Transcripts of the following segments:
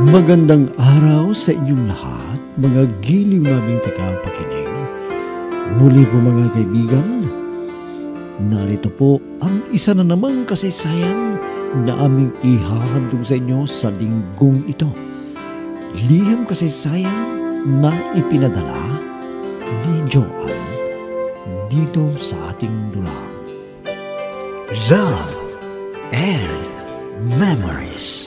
Magandang araw sa inyong lahat, mga giliw naming tagapakinig. Muli po mga kaibigan, narito po ang isa na namang kasaysayan na aming ihahandog sa inyo sa linggong ito. Liham kasaysayan na ipinadala ni Joan dito sa ating dulang. Love and Memories.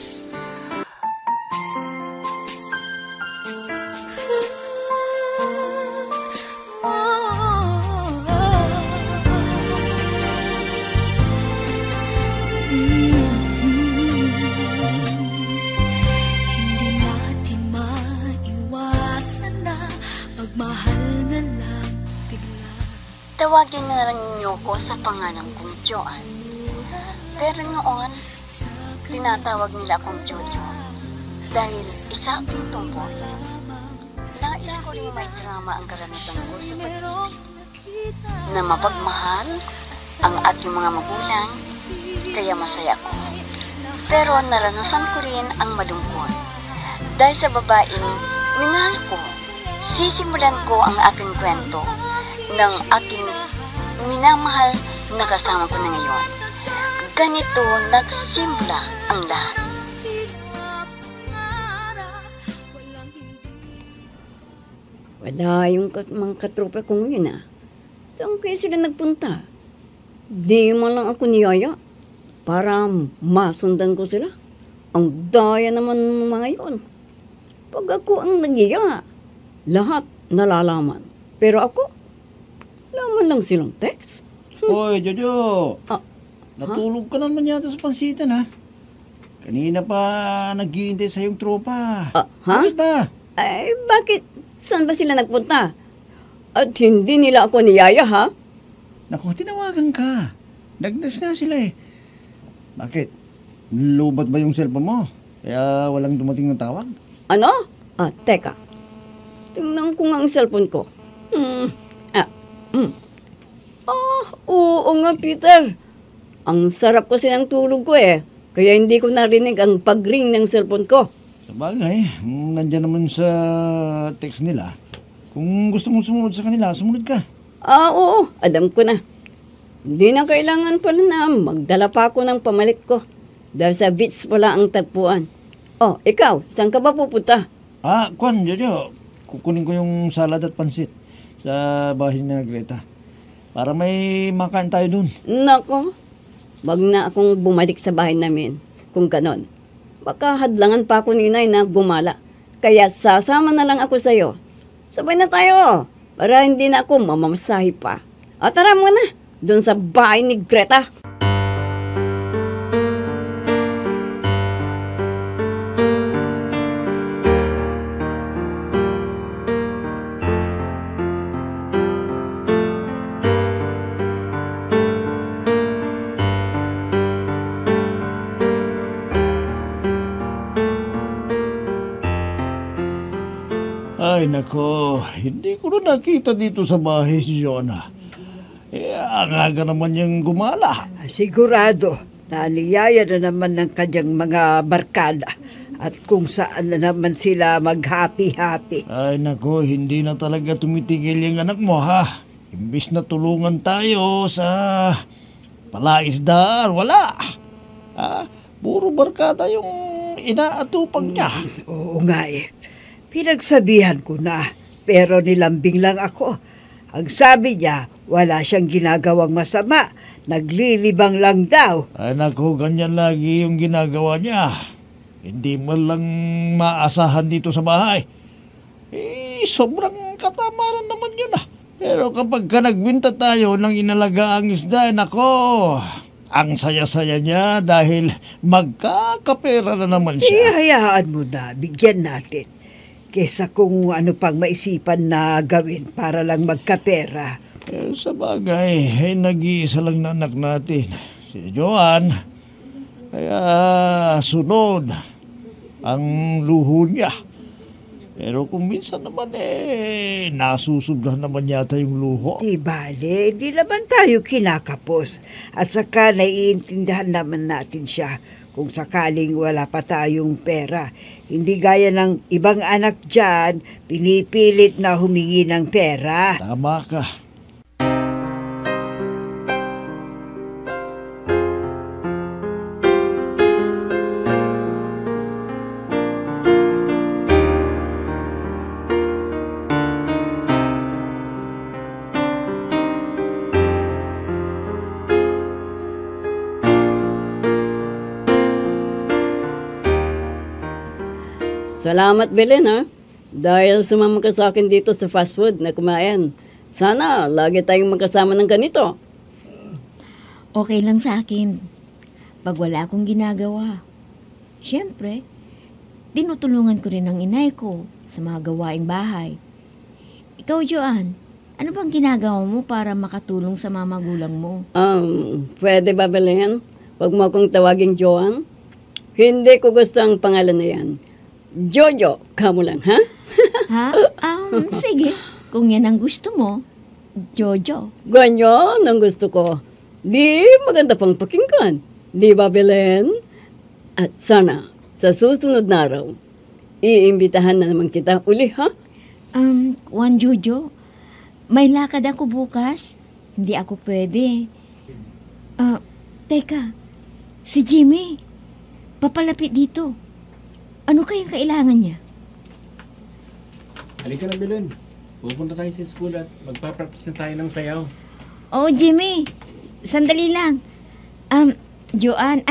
Tawagin na lang niyo ko sa pangalan kong Joan. Pero noon, tinatawag nila akong Jojo dahil isa akong tomboy. Nais ko rin may drama ang karanasan ko sa pag-ibig. Na mapagmahal ang aking mga magulang, kaya masaya ko. Pero naranasan ko rin ang malungkot. Dahil sa babaeng minahal ko, sisimulan ko ang aking kwento ng aking minamahal na kasama ko na ngayon. Ganito nagsimula ang lahat. Wala yung mga katropa ko ngayon Saan kayo sila nagpunta? Di man lang ako niyaya para masundan ko sila. Ang daya naman mga yun. Pag ako ang nagyaya, lahat nalalaman. Pero ako, laman lang silang text. Hoy, Jojo! Natulog ka naman yata sa pansitan, ha? Kanina pa nag-iintay sa iyong tropa. Bakit ba? Ay, bakit? Saan ba sila nagpunta? At hindi nila ako niyaya, ha? Naku, tinawagan ka. Nagdas nga sila eh. Bakit? Lubat ba yung cellphone mo? Kaya walang dumating ng tawag? Ano? Teka. Tingnan ko nga ang cellphone ko. Oo nga, Peter. Ang sarap kasi ng tulog ko eh. Kaya hindi ko narinig ang pag-ring ng cellphone ko. Sabagay, nandiyan naman sa text nila. Kung gusto mong sumunod sa kanila, sumunod ka. Oo, alam ko na. Hindi na kailangan pala na magdala pa ako ng pamalit ko. Dahil sa beach pala ang tagpuan. Ikaw, saan ka ba pupunta? Jojo. Kukunin ko yung salad at pansit sa bahay na Greta. Para may makain tayo dun. Nako, wag na akong bumalik sa bahay namin. Kung ganon, baka hadlangan pa ako ni Inay na gumala. Kaya sasama na lang ako sa'yo. Sabay na tayo, para hindi na ako mamamasahe pa. Tara muna, dun sa bahay ni Greta. Ay nako, hindi ko na nakita dito sa bahay si Jonah. Ang aga naman niyang gumala. Sigurado na niyaya na naman ng kanyang mga barkada at kung saan na naman sila mag-happy-happy. Ay nako, hindi na talaga tumitigil yung anak mo ha. Imbis na tulungan tayo sa palaisdaan, wala. Puro barkada yung inaatupag niya. Oo nga eh. Pinagsabihan ko na, pero nilambing lang ako. Ang sabi niya, wala siyang ginagawang masama. Naglilibang lang daw. Ay naku, ganyan lagi yung ginagawa niya. Hindi mo lang maasahan dito sa bahay. Sobrang katamaran naman yun Pero kapag ka nagbinta tayo ng inalagaang isda, nako, ang saya-saya niya dahil magkakapera na naman siya. Hayaan mo na, bigyan natin. Kesa kung ano pang maisipan na gawin para lang magkapera. Sa bagay, nag-iisa lang na anak natin, si Joan. Kaya sunod ang luho niya. Pero kung minsan naman nasusublan naman yata yung luho. Di bale, di naman tayo kinakapos. At saka naiintindihan naman natin siya kung sakaling wala pa tayong pera. Hindi gaya ng ibang anak dyan, pinipilit na humingi ng pera. Tama ka. Salamat, Belen, ha? Dahil sumama ka sa akin dito sa fast food na kumain. Sana lagi tayong magkasama ng ganito. Okay lang sa akin. Pag wala akong ginagawa. Siyempre, tinutulungan ko rin ang inay ko sa mga gawaing bahay. Ikaw, Joanne, ano bang ginagawa mo para makatulong sa mga magulang mo? Pwede ba, Belen? Huwag mo akong tawaging Joan. Hindi ko gusto ang pangalan na yan. Jojo, kamo lang, ha? Ha? Sige. Kung yan ang gusto mo, Jojo. Ganyan ang gusto ko. Di maganda pang pakinggan. Di ba, Belen? At sana, sa susunod na araw, iimbitahan na naman kita uli, ha? Juan Jojo, may lakad ako bukas. Hindi ako pwede. Teka, si Jimmy, papalapit dito. Ano kayang kailangan niya? Halika na, Belen. Pupunta tayo sa school at magpa-practice na tayo ng sayaw. Oh, Jimmy, sandali lang. Joanne,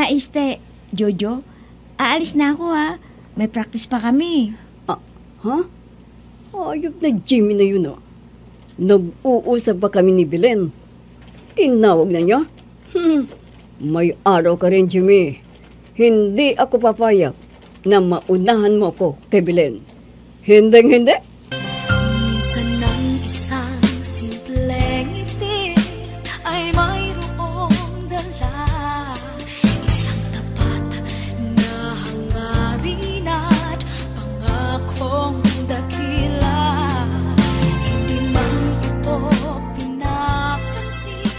Jojo, aalis na ako ha. May practice pa kami. Ha? Ayop na Jimmy na yun, Nag-uusap pa kami ni Belen. Tinawag na niya? May araw ka rin, Jimmy. Hindi ako papayag na maunahan mo ako kay Belen. Hindi. Minsan ng isang simpleng ngiti ay mayroong dala, isang tapat na hangarin at pangakong dakila. Hindi man ito pinapansin,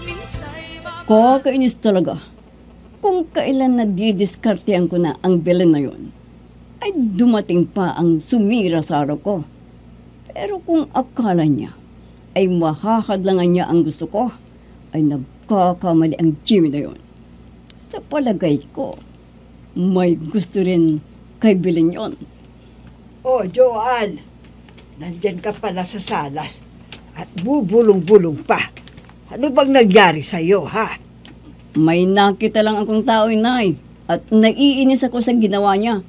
minsa'y Kakainis talaga. Kung kailan nadidiskartehan ko na ang Belen na yon, ay dumating pa ang sumira sa araw ko. Pero kung akala niya ay mahahadlangan niya ang gusto ko, ay nagkakamali ang Jimmy na yon. Sa palagay ko, may gusto rin kay Belen yon. Oh, Joanne, nandyan ka pala sa salas at bubulong-bulong pa. Ano bang nangyari sa'yo, ha? May nakita lang akong tao, inay, at naiinis ako sa ginawa niya.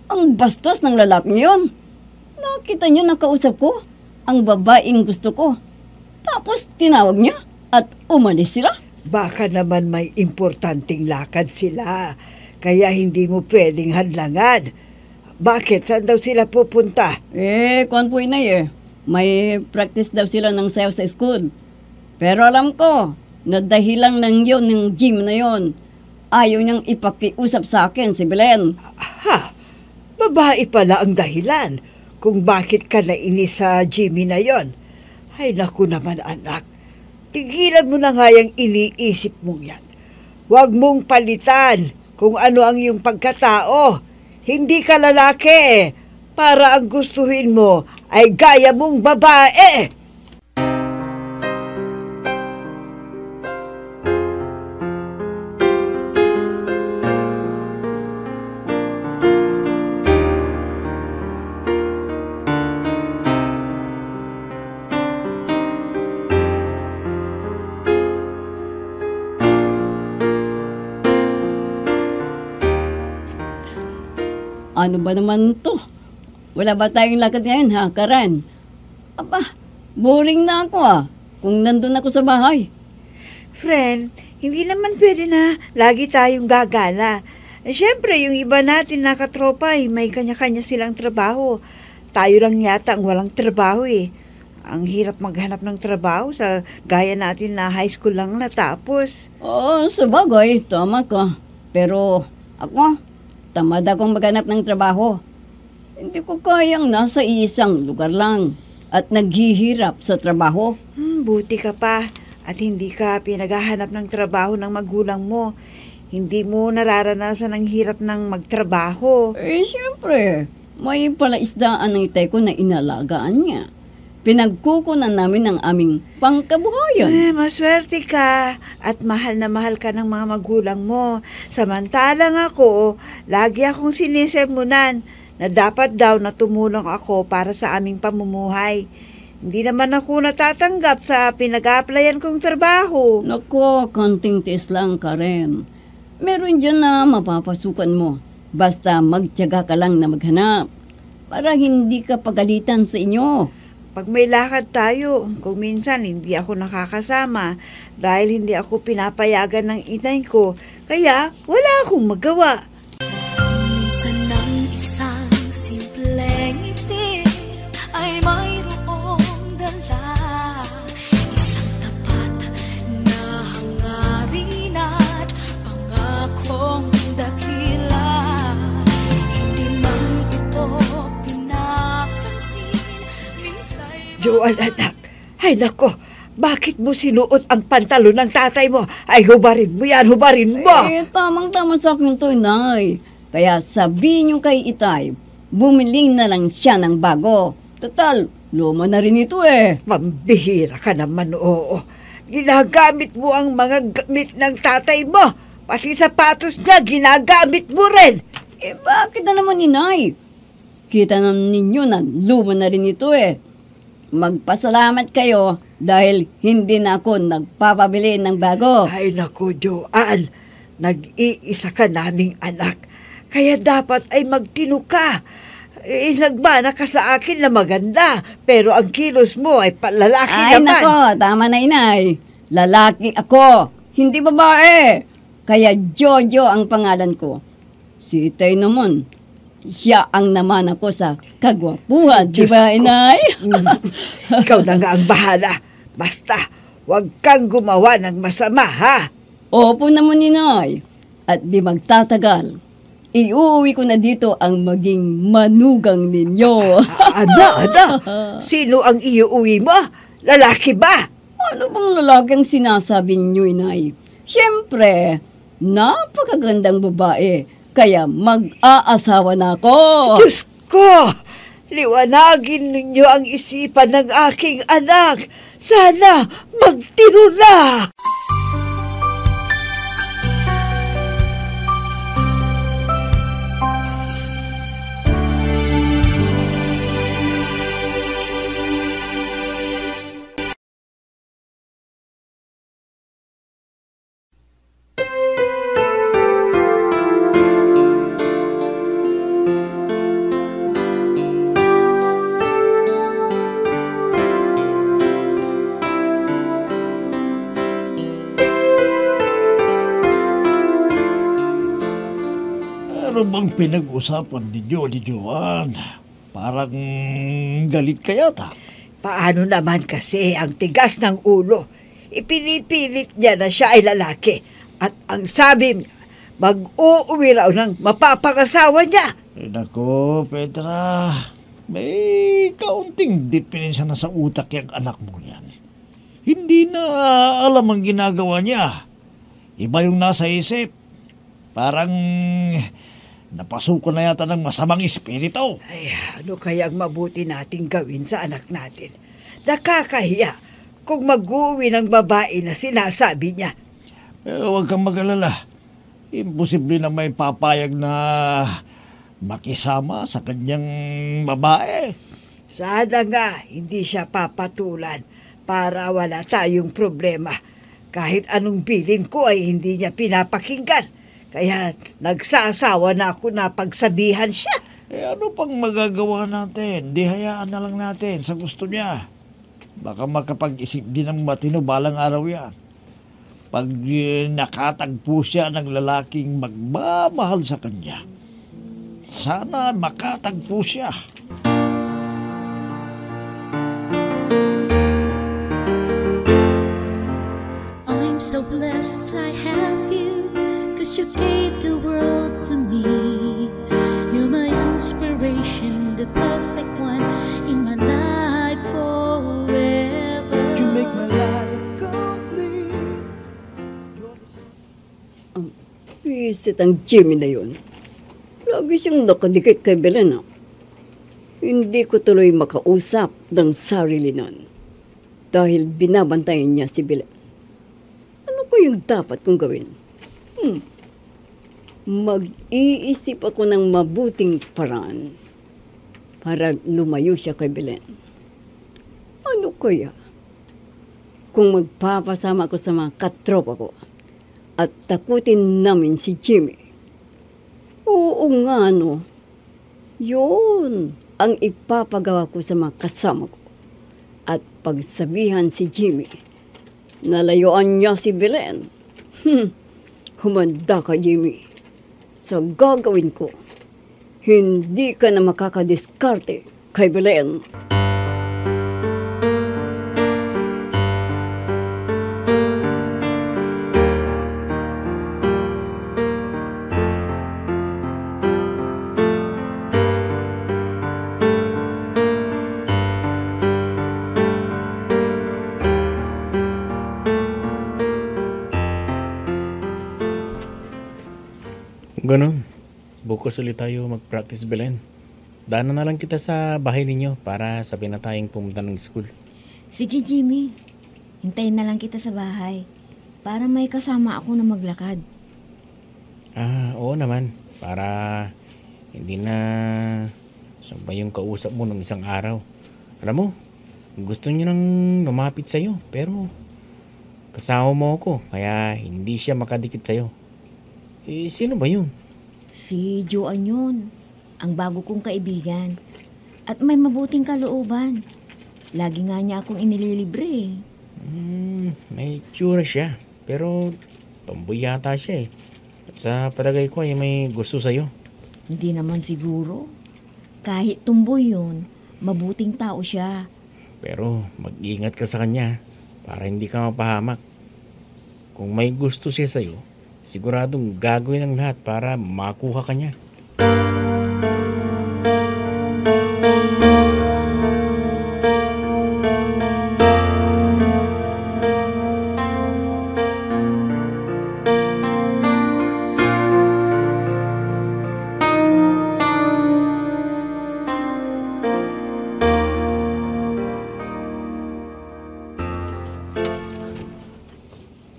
Ang bastos ng lalaki niyon. Nakita niyo nakausap ko ang babaeng gusto ko. Tapos tinawag niya at umalis sila. Baka naman may importanteng lakad sila, kaya hindi mo pwedeng hadlangan. Bakit? Saan daw sila pupunta? Kuwan po, inay, may practice daw sila ng sayaw sa school. Pero alam ko, na dahilan lang yun ng gym na yon. Ayaw niyang ipakiusap sa akin si Belen. Ha? Babae pala ang dahilan kung bakit ka nainis sa Jimmy na yon. Ay naku naman anak, tigilan mo na nga yung iniisip mong yan. Huwag mong palitan kung ano ang iyong pagkatao. Hindi ka lalaki para ang gustuhin mo ay gaya mong babae. Ano ba naman to? Wala ba tayong lakad ngayon, ha, Karen? Aba, boring na ako, kung nandun ako sa bahay. Friend, hindi naman pwede na lagi tayong gagala. Siyempre, yung iba natin nakatropa, may kanya-kanya silang trabaho. Tayo lang yata ang walang trabaho Ang hirap maghanap ng trabaho sa gaya natin na high school lang natapos. Oo, sabagay, tama ka. Pero ako, tamad akong maghanap ng trabaho. Hindi ko kayang nasa isang lugar lang at naghihirap sa trabaho. Buti ka pa at hindi ka pinaghahanap ng trabaho ng magulang mo. Hindi mo nararanasan ang hirap ng magtrabaho. Siyempre, may palaisdaan ng itay ko na inalagaan niya. Pinagkukunan namin ang aming pangkabuhayan. Maswerte ka at mahal na mahal ka ng mga magulang mo. Samantalang ako, lagi akong sinisermonan na dapat daw na tumulong ako para sa aming pamumuhay. Hindi naman ako natatanggap sa pinag-applyan kong trabaho. Nako, konting tiis lang, Karen. Meron dyan na mapapasukan mo. Basta magtiyaga ka lang na maghanap para hindi ka pagalitan sa inyo. Pag may lakad tayo, kung minsan hindi ako nakakasama dahil hindi ako pinapayagan ng inay ko, kaya wala akong magawa. Minsan ng isang simpleng ngiti ay mayroong dala, isang tapat na hangarin at pangakong dakila. Hindi man ito pinapansin, minsa'y Joan, anak, ay nako, bakit mo sinuot ang pantalon ng tatay mo? Ay, hubarin mo yan, hubarin mo! Tamang-tama sa akin to, Inay. Kaya sabihin niyo kay Itay, bumiling na lang siya ng bago. Total, luma na rin ito eh. Mambihira ka naman, oo. Ginagamit mo ang mga gamit ng tatay mo. Pati sapatos niya, ginagamit mo rin. Bakit na naman, Inay? Kita na ninyo na luma na rin ito eh. Magpasalamat kayo dahil hindi na ako nagpapabili ng bago. Ay nako, Joan, nag-iisa ka naming anak. Kaya dapat ay magtino ka. Nagmana ka sa akin na maganda, pero ang kilos mo ay palalaki Ay naman. nako, tama na, Inay. Lalaki ako, hindi babae. Kaya Jojo ang pangalan ko. Si Itay naman, siya ang naman ako sa kagwapuhan, di Diyos ba, ko. Inay? Ikaw na nga ang bahala. Basta, huwag kang gumawa ng masama, ha? Opo naman, Inay. At di magtatagal, iuwi ko na dito ang maging manugang ninyo. Ana, sino ang iuwi mo? Lalaki ba? Ano bang lalaki ang sinasabi ninyo, Inay? Siyempre, napakagandang babae. Kaya mag-aasawa na ako. Diyos ko! Liwanagin ninyo ang isipan ng aking anak. Sana magtino na! Ano bang pinag-usapan ninyo ni Joan? Parang galit ka yata. Paano naman kasi ang tigas ng ulo? Ipinipilit niya na siya ay lalaki. At ang sabi niya, mag-uuwi raw ng mapapangasawa niya. Nako, Petra. May kaunting diferensya na sa utak yung anak mo yan. Hindi na alam ang ginagawa niya. Iba yung nasa isip. Parang napasuko na yata ng masamang espiritu. Ay, ano kaya ang mabuti nating gawin sa anak natin? Nakakahiya kung mag-uwi ng babae na sinasabi niya. Huwag kang mag-alala. Imposible na may papayag na makisama sa kanyang babae. Sana nga hindi siya papatulan para wala tayong problema. Kahit anong bilin ko ay hindi niya pinapakinggan. Kaya nagsasawa na ako na pagsabihan siya. Ano pang magagawa natin? Di hayaan na lang natin sa gusto niya. Baka makapag-isip din ng matino balang araw yan. Pag nakatagpo siya ng lalaking magmamahal sa kanya, sana makatagpo siya. I'm so blessed I have you, 'cause you gave the world to me. You're my inspiration, the perfect one in my life forever. You make my life complete. Buisit ang Jimmy na yun. Lagi siyang nakadikit kay Belen. Hindi ko tuloy makausap ng sarili nun. Dahil binabantayan niya si Belen. Ano ko yung dapat kong gawin? Mag-iisip ako ng mabuting paraan para lumayo siya kay Belen. Ano kaya? Kung magpapasama ako sa mga katropa ko at takutin namin si Jimmy. Oo nga, no. Yun ang ipapagawa ko sa mga kasama ko. At pagsabihan si Jimmy, nalayuan niya si Belen. Humanda ka, Jimmy. Sa gagawin ko, hindi ka na makakadiskarte kay Belen. Ganun. Bukas ulit tayo mag-practice, Belen. Daanan na lang kita sa bahay ninyo para sabihin na tayong pumunta ng school. Sige, Jimmy. Hintayin na lang kita sa bahay para may kasama ako na maglakad. Oo naman. Para hindi na sabay yung kausap mo ng isang araw. Alam mo, gusto niya nang lumapit sa'yo, pero kasama mo ako, kaya hindi siya makadikit sa'yo. Sino ba yun? Si Joan yun. Ang bago kong kaibigan. At may mabuting kalooban. Lagi nga niya akong inililibre. May tsura siya. Pero tomboy yata siya eh. At sa palagay ko ay may gusto sa'yo. Hindi naman siguro. Kahit tumboy yun, mabuting tao siya. Pero mag-ingat ka sa kanya para hindi ka mapahamak. Kung may gusto siya sa'yo, siguradong gagawin ang lahat para makuha ka niya.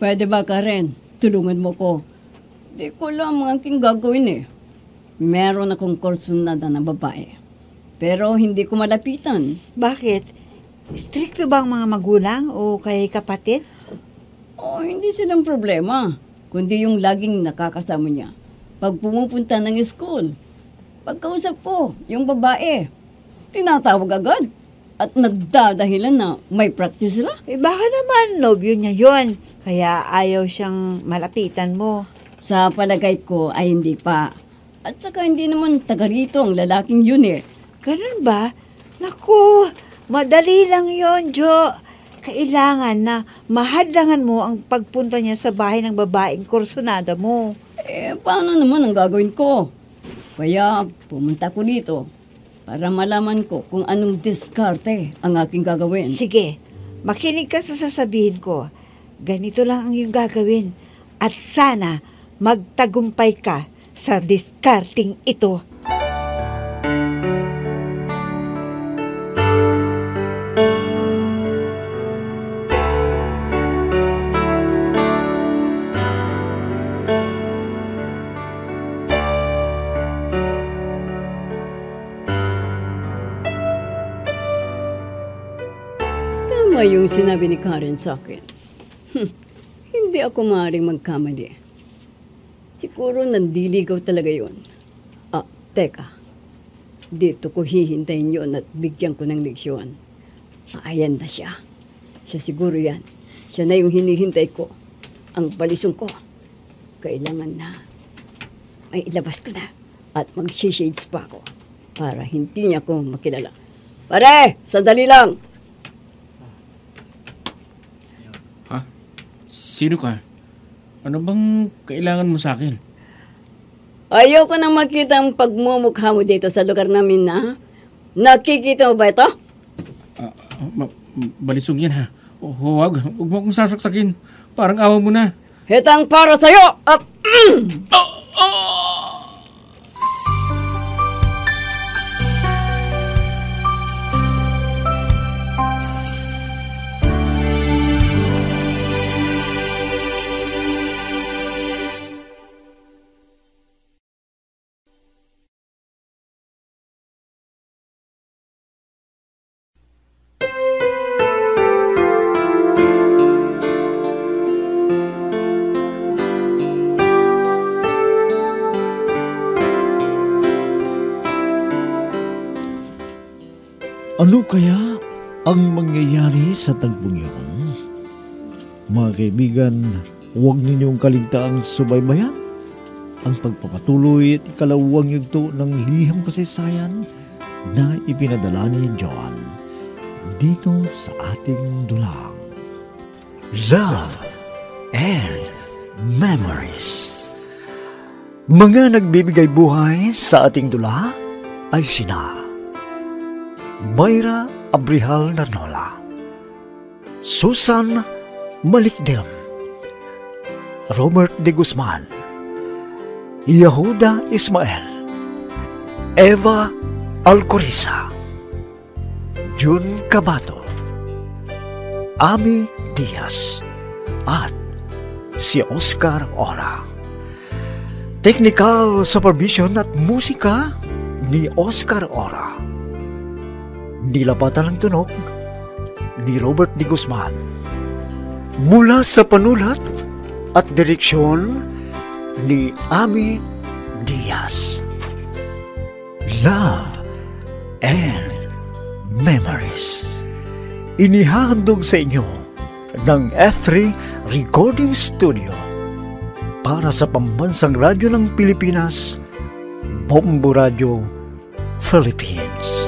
Pwede ba, Karen? Tulungan mo ko. Di ko lang ang aking gagawin eh. Meron akong kursunada na babae. Pero hindi ko malapitan. Bakit? Stricto ba ang mga magulang o kay kapatid? Hindi silang problema. Kundi yung laging nakakasama niya. Pag pumupunta ng school, pagkausap ko, yung babae, tinatawag agad. At nagdadahilan na may practice sila. Baka naman nobyo niya yon, kaya ayaw siyang malapitan mo. Sa palagay ko ay hindi pa. At saka hindi naman taga rito ang lalaking yun eh. Ganun ba? Naku, madali lang yon, Jo. Kailangan na mahadlangan mo ang pagpunta niya sa bahay ng babaeng kursunada mo. Paano naman ang gagawin ko? Kaya pumunta ko dito para malaman ko kung anong diskarte ang aking gagawin. Sige, makinig ka sa sasabihin ko. Ganito lang ang iyong gagawin. At sana magtagumpay ka sa diskarting ito. Tama yung sinabi ni Karen sa akin. Hindi ako maaaring magkamali. Siguro nandiligaw talaga yon. Teka. Dito ko hihintayin yon at bigyan ko ng leksyon. Ayan na siya. Siya siguro yan. Siya na yung hinihintay ko. Ang balisong ko. Kailangan na may ilabas ko na. At mag-shades pa ako. Para hindi niya ako makilala. Pare! Sandali lang! Sino ka? Ano bang kailangan mo sa akin? Ayaw ko nang makita ang pagmumukha mo dito sa lugar namin na. Nakikita mo ba ito? Balisong yan ha. Huwag mo akong sasaksakin. Parang awa mo na. Hetang para sa'yo! Ano kaya ang mangyayari sa tagpong yun? Mga kaibigan, huwag ninyong kaligtaang subaybayan ang pagpapatuloy at ikalawang yugto ng liham kasaysayan na ipinadala ni Joan dito sa ating dulang. Love and Memories. Mga nagbibigay buhay sa ating dula ay sina Mayra Abrihal Narnola, Susan Malikdem, Robert de Guzman, Yehuda Ismael, Eva Alcoriza, Jun Cabato, Ami Diaz, at si Oscar Ora. Technical supervision at musika ni Oscar Ora. Nilapatan ng tunog ni Robert de Guzman. Mula sa panulat at direksyon ni Ami Diaz. Love and Memories. Inihahandog sa inyo ng F3 Recording Studio para sa Pambansang Radyo ng Pilipinas, Bombo Radio, Philippines.